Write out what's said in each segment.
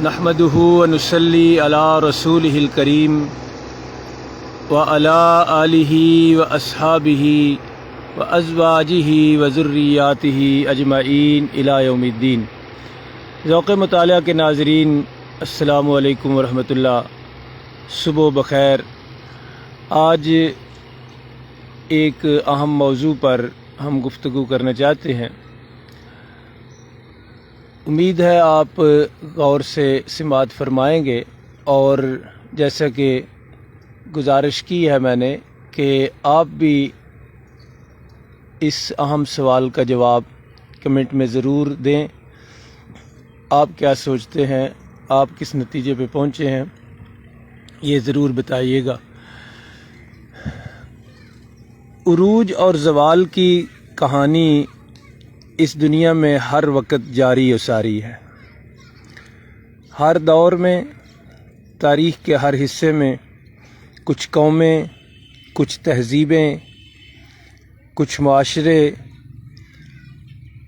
نحمدہ ونصلی علی رسولہ الکریم وعلی آلہ واصحابہ وازواجہ وذریاتہ اجمعین الی یوم الدین۔ ذوق مطالعہ کے ناظرین، السلام علیکم ورحمۃ اللہ، صبح بخیر۔ آج ایک اہم موضوع پر ہم گفتگو کرنا چاہتے ہیں۔ امید ہے آپ غور سے سماعت فرمائیں گے، اور جیسا کہ گزارش کی ہے میں نے کہ آپ بھی اس اہم سوال کا جواب کمنٹ میں ضرور دیں۔ آپ کیا سوچتے ہیں، آپ کس نتیجے پہ پہنچے ہیں، یہ ضرور بتائیے گا۔ عروج اور زوال کی کہانی اس دنیا میں ہر وقت جاری و ساری ہے۔ ہر دور میں، تاریخ کے ہر حصے میں کچھ قومیں، کچھ تہذیبیں، کچھ معاشرے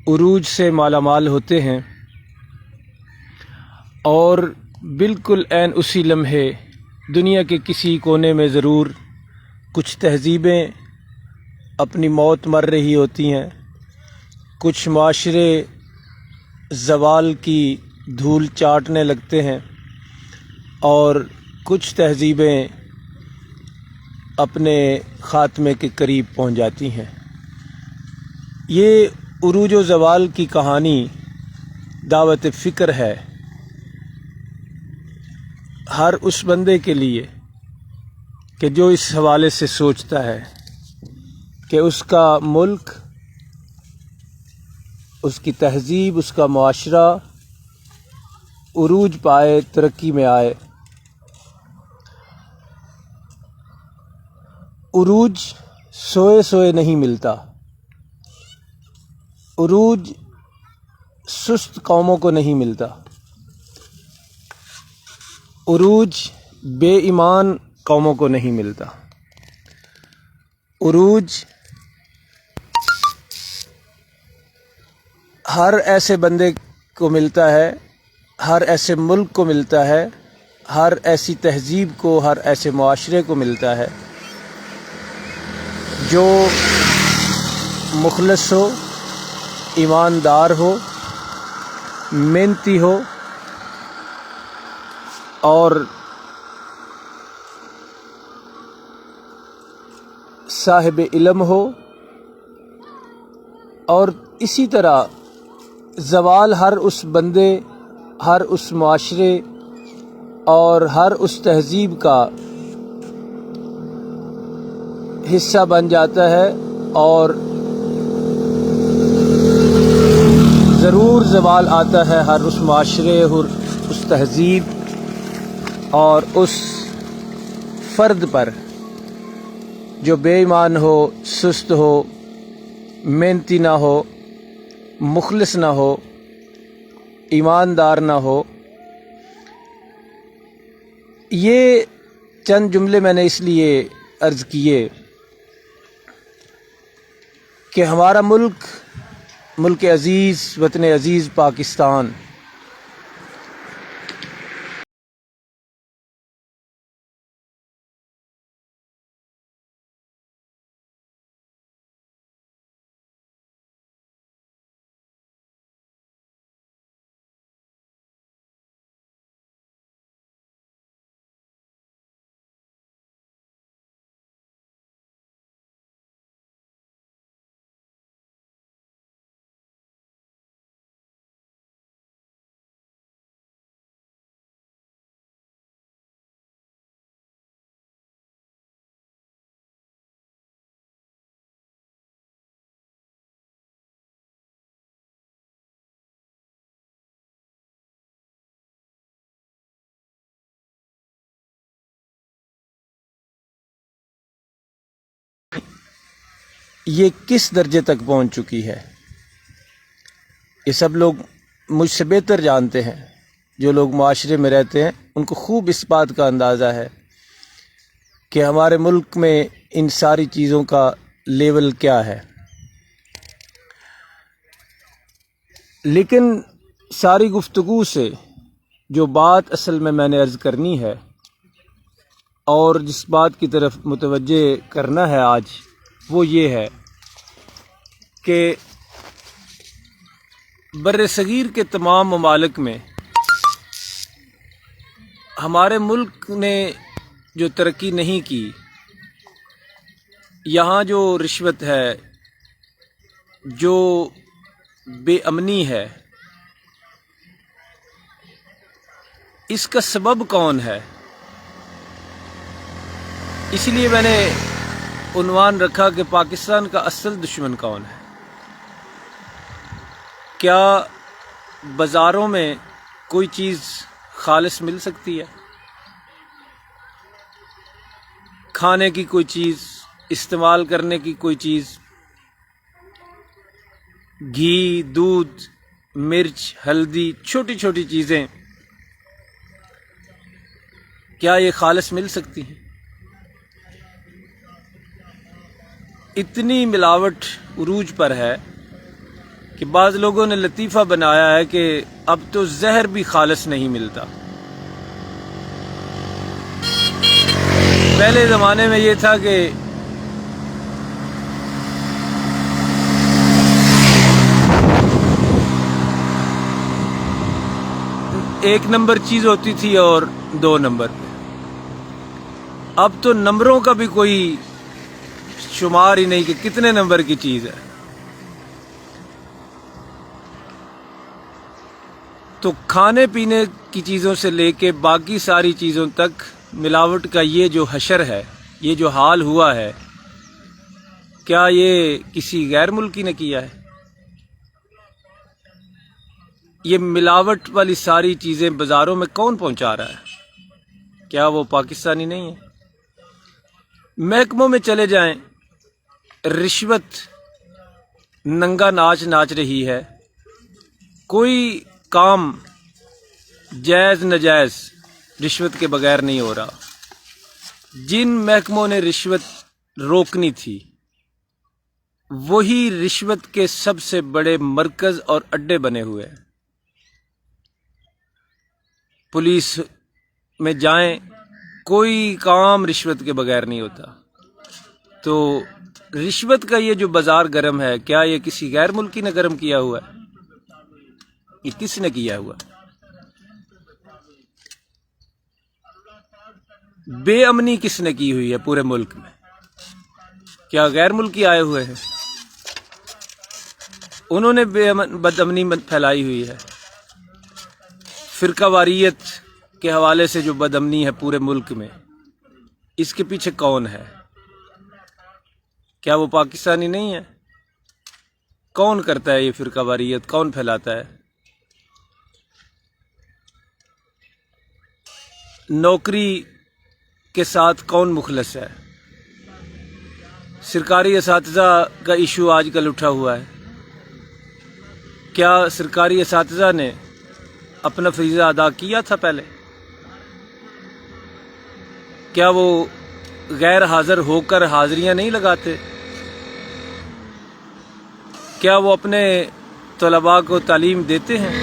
عروج سے مالا مال ہوتے ہیں، اور بالکل عین اسی لمحے دنیا کے کسی کونے میں ضرور کچھ تہذیبیں اپنی موت مر رہی ہوتی ہیں، کچھ معاشرے زوال کی دھول چاٹنے لگتے ہیں، اور کچھ تہذیبیں اپنے خاتمے کے قریب پہنچ جاتی ہیں۔ یہ عروج و زوال کی کہانی دعوت فکر ہے ہر اس بندے کے لیے کہ جو اس حوالے سے سوچتا ہے کہ اس کا ملک، اس کی تہذیب، اس کا معاشرہ عروج پائے، ترقی میں آئے۔ عروج سوئے سوئے نہیں ملتا، عروج سست قوموں کو نہیں ملتا، عروج بے ایمان قوموں کو نہیں ملتا، عروج ہر ایسے بندے کو ملتا ہے، ہر ایسے ملک کو ملتا ہے، ہر ایسی تہذیب کو، ہر ایسے معاشرے کو ملتا ہے جو مخلص ہو، ایماندار ہو، محنتی ہو، اور صاحب علم ہو۔ اور اسی طرح زوال ہر اس بندے، ہر اس معاشرے اور ہر اس تہذیب کا حصہ بن جاتا ہے، اور ضرور زوال آتا ہے ہر اس معاشرے اور اس تہذیب اور اس فرد پر جو بے ایمان ہو، سست ہو، محنتی نہ ہو، مخلص نہ ہو، ایماندار نہ ہو۔ یہ چند جملے میں نے اس لیے عرض کیے کہ ہمارا ملک عزیز، وطن عزیز پاکستان یہ کس درجے تک پہنچ چکی ہے، یہ سب لوگ مجھ سے بہتر جانتے ہیں۔ جو لوگ معاشرے میں رہتے ہیں ان کو خوب اس بات کا اندازہ ہے کہ ہمارے ملک میں ان ساری چیزوں کا لیول کیا ہے۔ لیکن ساری گفتگو سے جو بات اصل میں نے عرض کرنی ہے اور جس بات کی طرف متوجہ کرنا ہے آج، وہ یہ ہے کہ بر صغیر کے تمام ممالک میں ہمارے ملک نے جو ترقی نہیں کی، یہاں جو رشوت ہے، جو بے امنی ہے، اس کا سبب کون ہے؟ اس لیے میں نے عنوان رکھا کہ پاکستان کا اصل دشمن کون ہے؟ کیا بازاروں میں کوئی چیز خالص مل سکتی ہے؟ کھانے کی کوئی چیز، استعمال کرنے کی کوئی چیز، گھی، دودھ، مرچ، ہلدی، چھوٹی چھوٹی چیزیں، کیا یہ خالص مل سکتی ہیں؟ اتنی ملاوٹ عروج پر ہے کہ بعض لوگوں نے لطیفہ بنایا ہے کہ اب تو زہر بھی خالص نہیں ملتا۔ پہلے زمانے میں یہ تھا کہ ایک نمبر چیز ہوتی تھی اور 2 نمبر پہ، اب تو نمبروں کا بھی کوئی شمار ہی نہیں کہ کتنے نمبر کی چیز ہے۔ تو کھانے پینے کی چیزوں سے لے کے باقی ساری چیزوں تک ملاوٹ کا یہ جو حشر ہے، یہ جو حال ہوا ہے، کیا یہ کسی غیر ملکی نے کیا ہے؟ یہ ملاوٹ والی ساری چیزیں بازاروں میں کون پہنچا رہا ہے؟ کیا وہ پاکستانی نہیں ہے؟ محکموں میں چلے جائیں، رشوت ننگا ناچ ناچ رہی ہے، کوئی کام جائز نجائز رشوت کے بغیر نہیں ہو رہا۔ جن محکموں نے رشوت روکنی تھی، وہی رشوت کے سب سے بڑے مرکز اور اڈے بنے ہوئے ہیں۔ پولیس میں جائیں، کوئی کام رشوت کے بغیر نہیں ہوتا۔ تو رشوت کا یہ جو بازار گرم ہے، کیا یہ کسی غیر ملکی نے گرم کیا ہوا ہے؟ یہ کس نے کیا ہوا؟ بے امنی کس نے کی ہوئی ہے پورے ملک میں؟ کیا غیر ملکی آئے ہوئے ہیں؟ انہوں نے بد امنی پھیلائی ہوئی ہے۔ فرقہ واریت کے حوالے سے جو بد امنی ہے پورے ملک میں، اس کے پیچھے کون ہے؟ کیا وہ پاکستانی نہیں ہے؟ کون کرتا ہے یہ فرقہ واریت؟ کون پھیلاتا ہے؟ نوکری کے ساتھ کون مخلص ہے؟ سرکاری اساتذہ کا ایشو آج کل اٹھا ہوا ہے۔ کیا سرکاری اساتذہ نے اپنا فریضہ ادا کیا تھا پہلے؟ کیا وہ غیر حاضر ہو کر حاضریاں نہیں لگاتے؟ کیا وہ اپنے طلباء کو تعلیم دیتے ہیں؟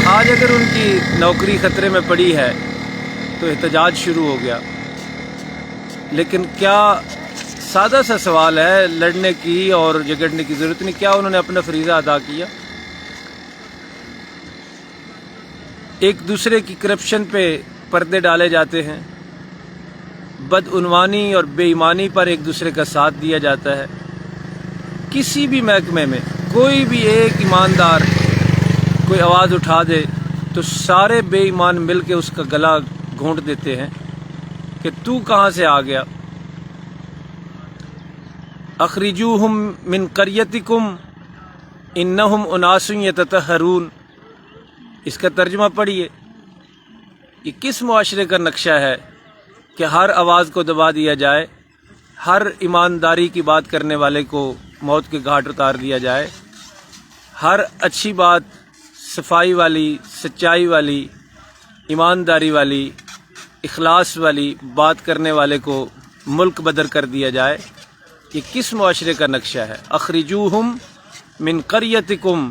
آج اگر ان کی نوکری خطرے میں پڑی ہے تو احتجاج شروع ہو گیا، لیکن کیا سادہ سا سوال ہے، لڑنے کی اور جھگڑنے کی ضرورت نہیں، کیا انہوں نے اپنا فریضہ ادا کیا؟ ایک دوسرے کی کرپشن پہ پردے ڈالے جاتے ہیں، بدعنوانی اور بے ایمانی پر ایک دوسرے کا ساتھ دیا جاتا ہے۔ کسی بھی محکمے میں کوئی بھی ایک ایماندار کوئی آواز اٹھا دے تو سارے بے ایمان مل کے اس کا گلا گھونٹ دیتے ہیں کہ تو کہاں سے آ گیا۔ اخرجوہم من قریتکم انہم اناس یتطہرون، اس کا ترجمہ پڑھیے۔ یہ کس معاشرے کا نقشہ ہے کہ ہر آواز کو دبا دیا جائے، ہر ایمانداری کی بات کرنے والے کو موت کے گھاٹ اتار دیا جائے، ہر اچھی بات، صفائی والی، سچائی والی، ایمانداری والی، اخلاص والی بات کرنے والے کو ملک بدر کر دیا جائے؟ یہ کس معاشرے کا نقشہ ہے؟ اخرجوہم من قریتکم